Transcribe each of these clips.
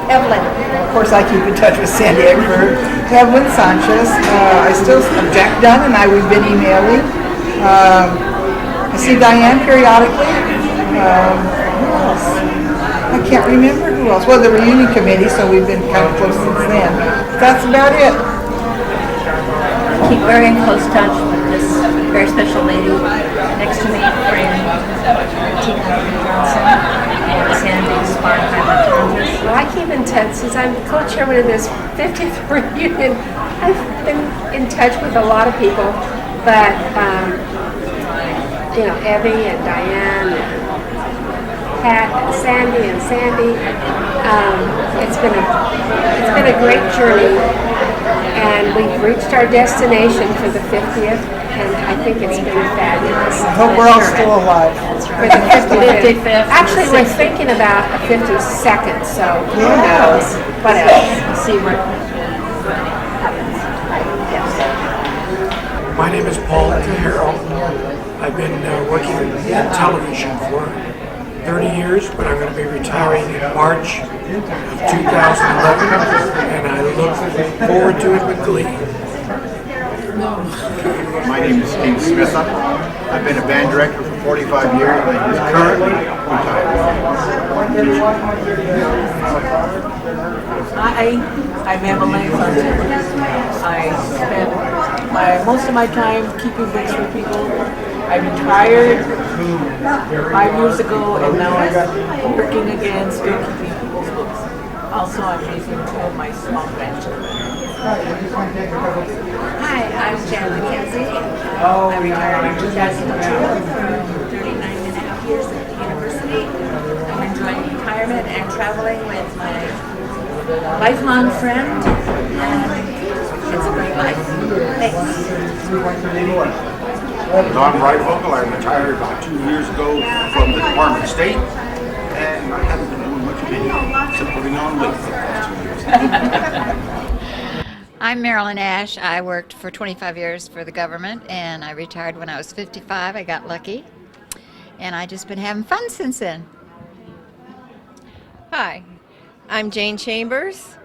Evelyn. Of course, I keep in touch with Sandy Egbert, Evelyn Sanchez. Jack Dunn and I, we've been emailing. I see Diane periodically. Who else? I can't remember who else. Well, the reunion committee, so we've been kind of close since then. That's about it. Keep very in close touch with this very special lady next to me, friend Tucson, and Sandy Spartan. Well, I keep in touch since I'm co-chairman of this 50th reunion. I've been in touch with a lot of people, but Evie and Diane and Pat and Sandy. It's been a great journey, and we've reached our destination for the 50th, and I think it's been fabulous. I hope we're all still alive. For the 55th. Actually, we're thinking about a 52nd, so who knows what else. See what happens. Yes. My name is Paul Cahero. I've been working in television for 30 years, but I'm going to be retiring in March of 2011, and I look forward to it with glee. My name is Steve Smith. I've been a band director for 45 years, and I'm currently Hi, I'm Emily Clinton. I spend most of my time keeping books for people. I retired 5 years ago, and now I'm working again, still keeping people's books. Also, I'm raising 2 of my small grandchildren. Hi, I'm Jan McKenzie. I retired in 2002 from 39 and a half years at the university. I'm enjoying retirement and traveling with my lifelong friend. It's a great life. Thanks. Don Brightvocal. I retired about 2 years ago from the Department of State, and I haven't been doing much of anything except putting on weight for the past 2 years. I'm Marilyn Ash. I worked for 25 years for the government, and I retired when I was 55. I got lucky, and I've just been having fun since then. Hi, I'm Jane Chambers,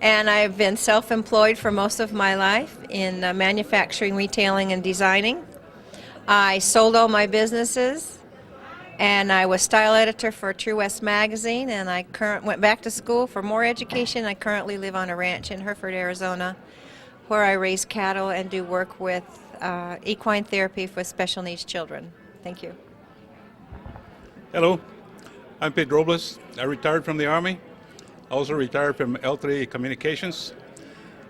and I've been self-employed for most of my life in manufacturing, retailing, and designing. I sold all my businesses, and I was style editor for True West magazine, and I went back to school for more education. I currently live on a ranch in Hereford, Arizona, where I raise cattle and do work with equine therapy for special needs children. Thank you. Hello, I'm Pete Robles. I retired from the Army. I also retired from L3 Communications.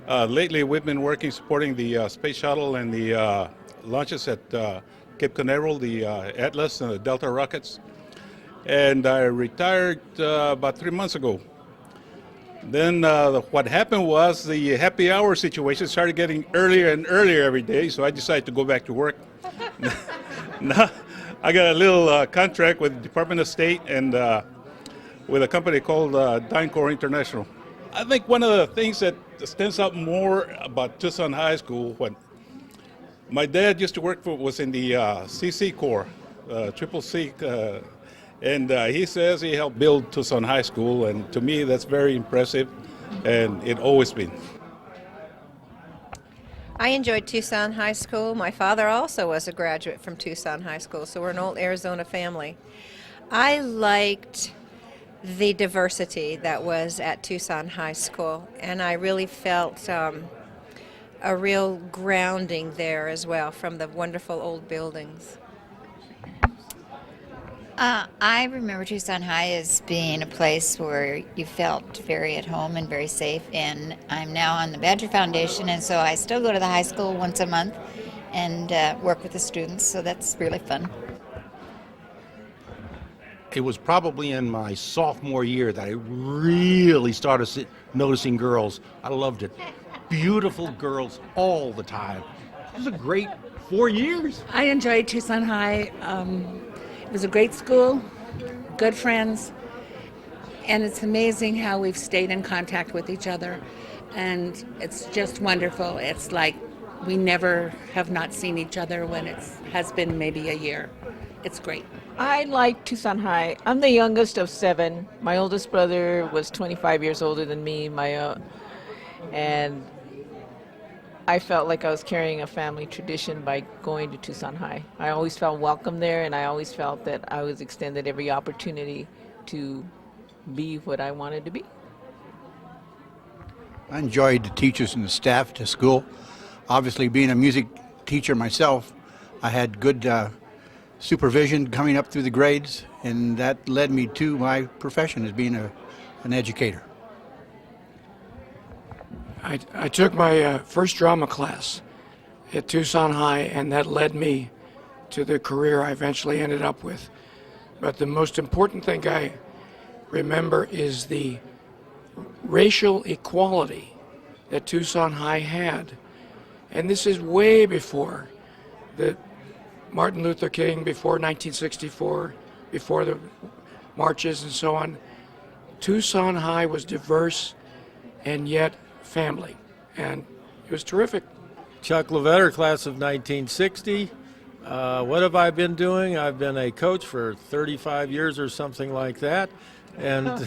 Lately, we've been working supporting the space shuttle and the launches at Cape Canaveral, the Atlas and the Delta rockets. And I retired about 3 months ago. Then what happened was the happy hour situation started getting earlier and earlier every day, so I decided to go back to work. Now, I got a little contract with the Department of State and with a company called DynCorp International. I think one of the things that stands out more about Tucson High School, when my dad used to work for, was in the CC Corps, Triple C, and he says he helped build Tucson High School, and to me that's very impressive, and it always been. I enjoyed Tucson High School. My father also was a graduate from Tucson High School, so we're an old Arizona family. I liked the diversity that was at Tucson High School, and I really felt a real grounding there as well from the wonderful old buildings. I remember Tucson High as being a place where you felt very at home and very safe, and I'm now on the Badger Foundation, and so I still go to the high school once a month and work with the students, so that's really fun. It was probably in my sophomore year that I really started noticing girls. I loved it. Beautiful girls all the time. It was a great 4 years. I enjoyed Tucson High. It was a great school, good friends, and it's amazing how we've stayed in contact with each other, and it's just wonderful. It's like we never have not seen each other when it has been maybe a year. It's great. I like Tucson High. I'm the youngest of 7. My oldest brother was 25 years older than me. And I felt like I was carrying a family tradition by going to Tucson High. I always felt welcome there, and I always felt that I was extended every opportunity to be what I wanted to be. I enjoyed the teachers and the staff at the school. Obviously, being a music teacher myself, I had good supervision coming up through the grades, and that led me to my profession as being an educator. I took my first drama class at Tucson High, and that led me to the career I eventually ended up with. But the most important thing I remember is the racial equality that Tucson High had. And this is way before the Martin Luther King, before 1964, before the marches and so on. Tucson High was diverse and yet family, and it was terrific. Chuck Levetter, class of 1960. What have I been doing? I've been a coach for 35 years or something like that, and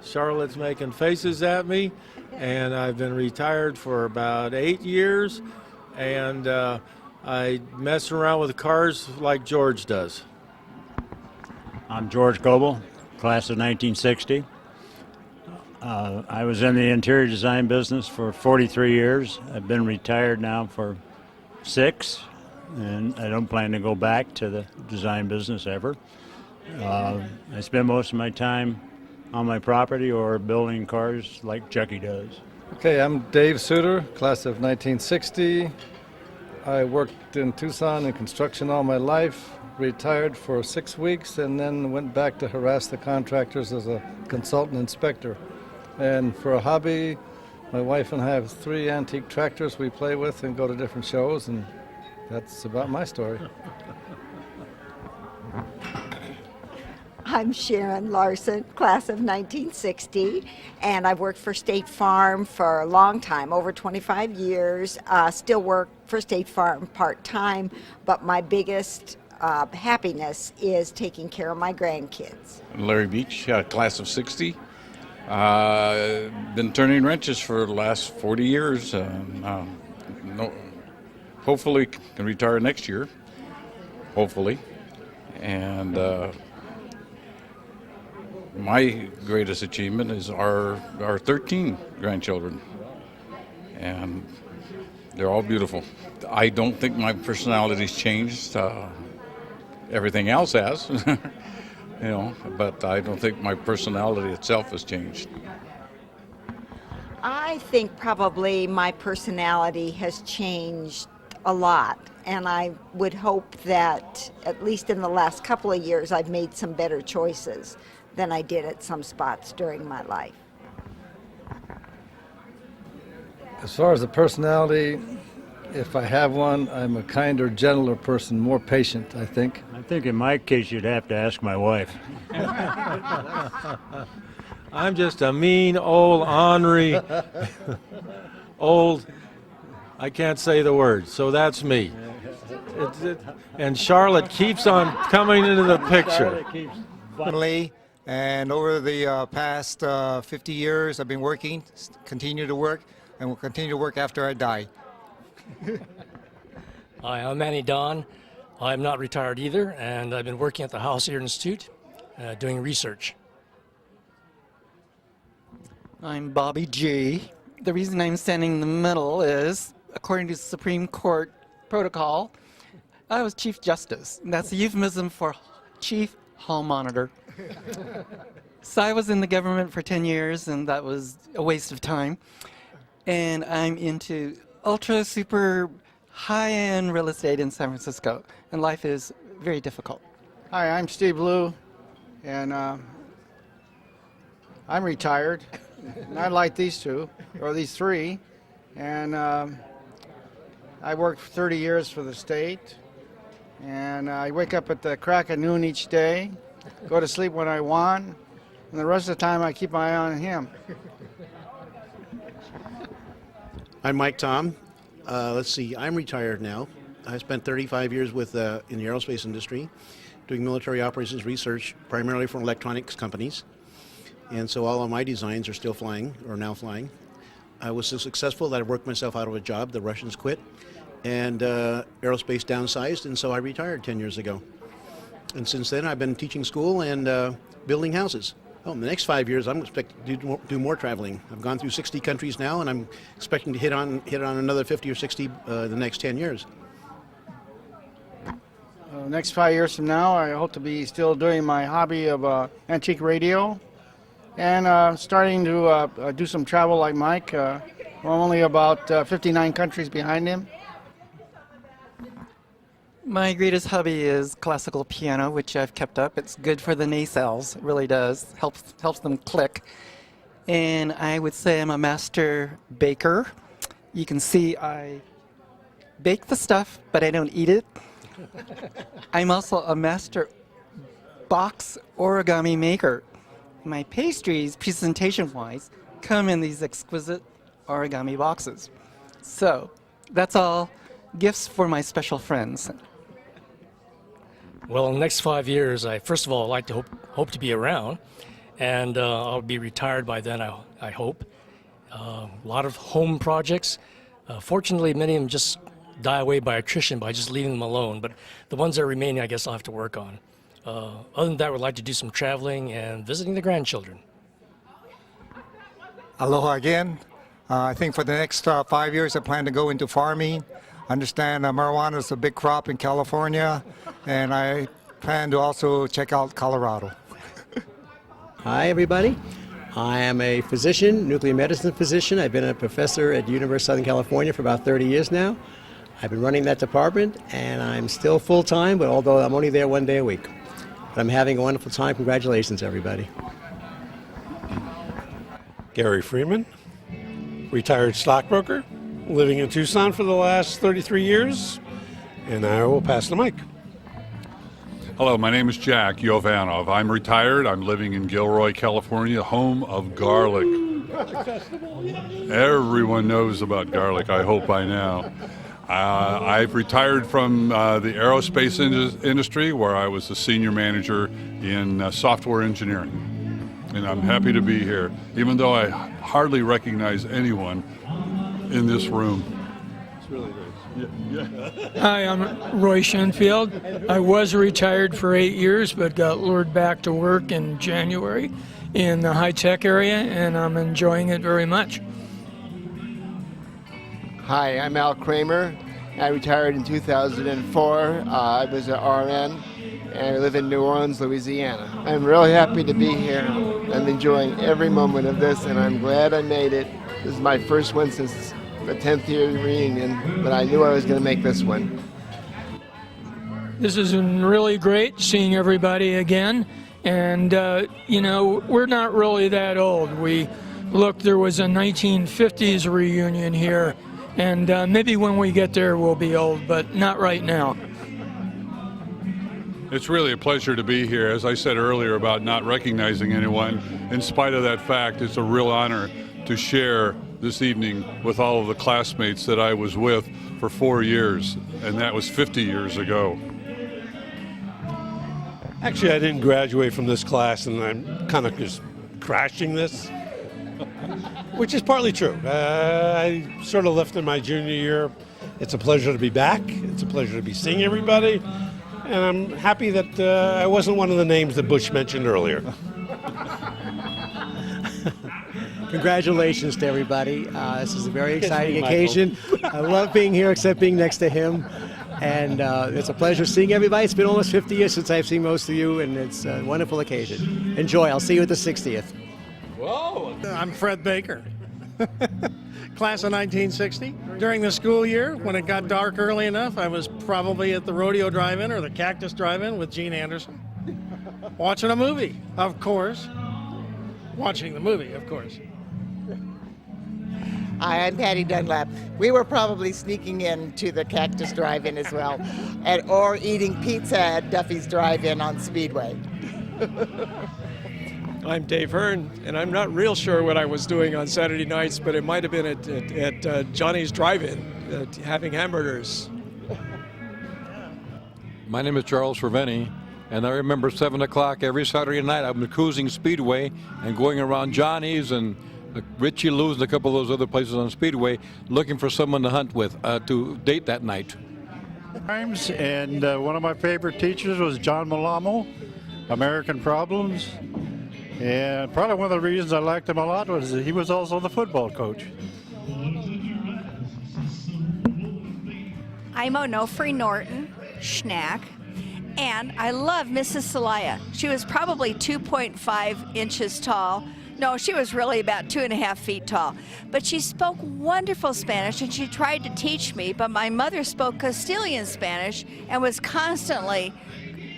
Charlotte's making faces at me, and I've been retired for about 8 years, and I mess around with cars like George does. I'm George Goebel, class of 1960. I was in the interior design business for 43 years. I've been retired now for 6, and I don't plan to go back to the design business ever. I spend most of my time on my property or building cars like Chucky does. Okay, I'm Dave Suter, class of 1960. I worked in Tucson in construction all my life, retired for 6 weeks, and then went back to harass the contractors as a consultant inspector. And for a hobby, my wife and I have 3 antique tractors we play with and go to different shows, and that's about my story. I'm Sharon Larson, class of 1960, and I've worked for State Farm for a long time, over 25 years. Still work for State Farm part-time, but my biggest happiness is taking care of my grandkids. Larry Beach, class of 60. Been turning wrenches for the last 40 years. Hopefully can retire next year, hopefully. And my greatest achievement is our 13 grandchildren, and they're all beautiful. I don't think my personality's changed. Everything else has, but I don't think my personality itself has changed. I think probably my personality has changed a lot, and I would hope that at least in the last couple of years I've made some better choices than I did at some spots during my life. As far as the personality, if I have one, I'm a kinder, gentler person, more patient, I think. I think in my case you'd have to ask my wife. I'm just a mean, old, ornery, old, I can't say the word, so that's me. And Charlotte keeps on coming into the picture. And over the past 50 years, I've been working, continue to work, and will continue to work after I die. Hi, I'm Manny Don. I'm not retired either, and I've been working at the House Ear Institute doing research. I'm Bobby G. The reason I'm standing in the middle is, according to Supreme Court protocol, I was Chief Justice. That's a euphemism for Chief Hall Monitor. So I was in the government for 10 years, and that was a waste of time. And I'm into ultra super high-end real estate in San Francisco, and life is very difficult. Hi, I'm Steve Liu, and I'm retired. And I like these 2, or these 3, and I worked for 30 years for the state, and I wake up at the crack of noon each day, go to sleep when I want, and the rest of the time I keep my eye on him. I'm Mike Tom. Let's see, I'm retired now. I spent 35 years in the aerospace industry, doing military operations research, primarily for electronics companies. And so all of my designs are still flying, or now flying. I was so successful that I worked myself out of a job. The Russians quit, and aerospace downsized, and so I retired 10 years ago. And since then, I've been teaching school and building houses. Oh, in the next 5 years, I'm expecting to do more traveling. I've gone through 60 countries now, and I'm expecting to hit on another 50 or 60 the next 10 years. Next 5 years from now, I hope to be still doing my hobby of antique radio and starting to do some travel like Mike. We're only about 59 countries behind him. My greatest hobby is classical piano, which I've kept up. It's good for the nacelles, it really does. Helps them click. And I would say I'm a master baker. You can see I bake the stuff, but I don't eat it. I'm also a master box origami maker. My pastries, presentation-wise, come in these exquisite origami boxes. So that's all gifts for my special friends. Well, in the next 5 years, first of all, I'd like to hope to be around, and I'll be retired by then, I hope. A lot of home projects. Fortunately, many of them just die away by attrition by just leaving them alone, but the ones that are remaining, I guess I'll have to work on. Other than that, I would like to do some traveling and visiting the grandchildren. Aloha again. I think for the next 5 years, I plan to go into farming. Understand marijuana is a big crop in California, and I plan to also check out Colorado. Hi, everybody. I am a physician, nuclear medicine physician. I've been a professor at the University of Southern California for about 30 years now. I've been running that department, and I'm still full-time, but although I'm only there 1 day a week. But I'm having a wonderful time. Congratulations, everybody. Gary Freeman, retired stockbroker, living in Tucson for the last 33 years, and I will pass the mic. Hello, my name is Jack Yovanov. I'm retired. I'm living in Gilroy, California, home of garlic. Everyone knows about garlic, I hope by now. I've retired from the aerospace industry, where I was the senior manager in software engineering. And I'm happy to be here, even though I hardly recognize anyone in this room. It's really nice. Hi, I'm Roy Shenfield. I was retired for 8 years, but got lured back to work in January in the high-tech area, and I'm enjoying it very much. Hi, I'm Al Kramer. I retired in 2004. I was an RN, and I live in New Orleans, Louisiana. I'm really happy to be here. I'm enjoying every moment of this, and I'm glad I made it. This is my first one since the 10th year reunion, but I knew I was going to make this one. This has been really great seeing everybody again, and we're not really that old. There was a 1950s reunion here, and maybe when we get there we'll be old, but not right now. It's really a pleasure to be here. As I said earlier about not recognizing anyone, in spite of that fact, it's a real honor to share this evening with all of the classmates that I was with for 4 years, and that was 50 years ago. Actually, I didn't graduate from this class, and I'm kind of just crashing this, which is partly true. I sort of left in my junior year. It's a pleasure to be back. It's a pleasure to be seeing everybody. And I'm happy that I wasn't one of the names that Bush mentioned earlier. Congratulations to everybody. This is a very exciting me, occasion. I love being here, except being next to him. And it's a pleasure seeing everybody. It's been almost 50 years since I've seen most of you, and it's a wonderful occasion. Enjoy. I'll see you at the 60th. Whoa! I'm Fred Baker, class of 1960. During the school year, when it got dark early enough, I was probably at the Rodeo Drive-In or the Cactus Drive-In with Gene Anderson, watching a movie, of course. Watching the movie, of course. Hi, I'm Patty Dunlap. We were probably sneaking into the Cactus Drive-In as well, or eating pizza at Duffy's Drive-In on Speedway. I'm Dave Hearn, and I'm not real sure what I was doing on Saturday nights, but it might have been at Johnny's Drive-In, having hamburgers. My name is Charles Cerveni. And I remember 7 o'clock every Saturday night, I'm cruising Speedway and going around Johnny's and Richie Lou's and a couple of those other places on Speedway looking for someone to hunt with, to date that night. And one of my favorite teachers was John Malamo, American Problems. And probably one of the reasons I liked him a lot was that he was also the football coach. I'm Onofre Norton, Schnack, and I love Mrs. Celaya. She was probably 2.5 inches tall. No, she was really about 2.5 feet tall. But she spoke wonderful Spanish, and she tried to teach me, but my mother spoke Castilian Spanish and was constantly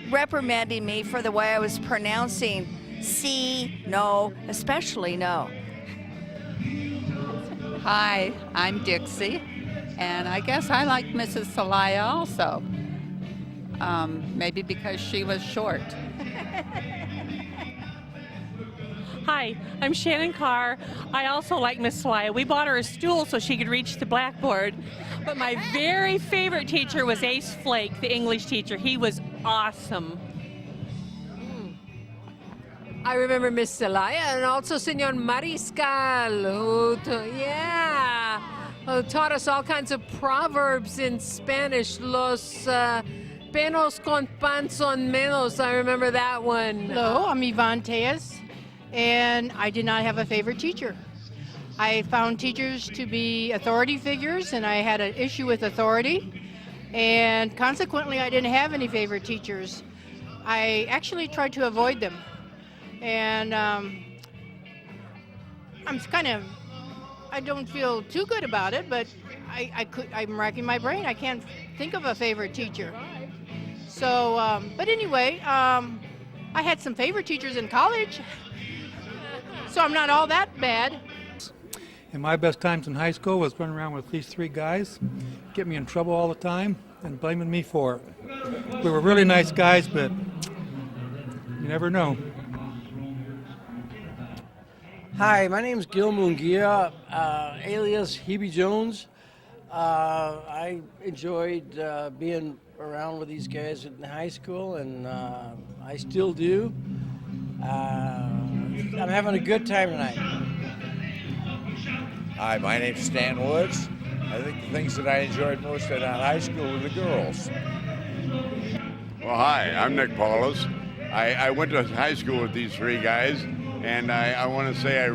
reprimanding me for the way I was pronouncing sí, no, especially no. Hi, I'm Dixie, and I guess I like Mrs. Celaya also. Maybe because she was short. Hi, I'm Shannon Carr. I also like Miss Celaya. We bought her a stool so she could reach the blackboard. But my very favorite teacher was Ace Flake, the English teacher. He was awesome. I remember Miss Celaya and also Senor Mariscal, who taught us all kinds of proverbs in Spanish. Los penos con pan son menos. I remember that one. Hello, I'm Yvonne Tejas, and I did not have a favorite teacher. I found teachers to be authority figures, and I had an issue with authority, and consequently I didn't have any favorite teachers. I actually tried to avoid them. And I don't feel too good about it, but I'm racking my brain. I can't think of a favorite teacher. So, but anyway, I had some favorite teachers in college, so I'm not all that bad. And my best times in high school was running around with these three guys, get me in trouble all the time, and blaming me for it. We were really nice guys, but you never know. Hi, my name is Gil Munguia, alias Hebe Jones. I enjoyed being around with these guys in high school, and I still do. I'm having a good time tonight. Hi, my name's Stan Woods. I think the things that I enjoyed most at high school were the girls. Well, hi, I'm Nick Paulus. I went to high school with these three guys, and I want to say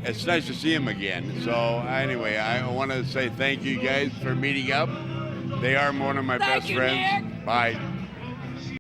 it's nice to see them again. So anyway, I want to say thank you guys for meeting up. They are one of my best friends. Nick. Bye.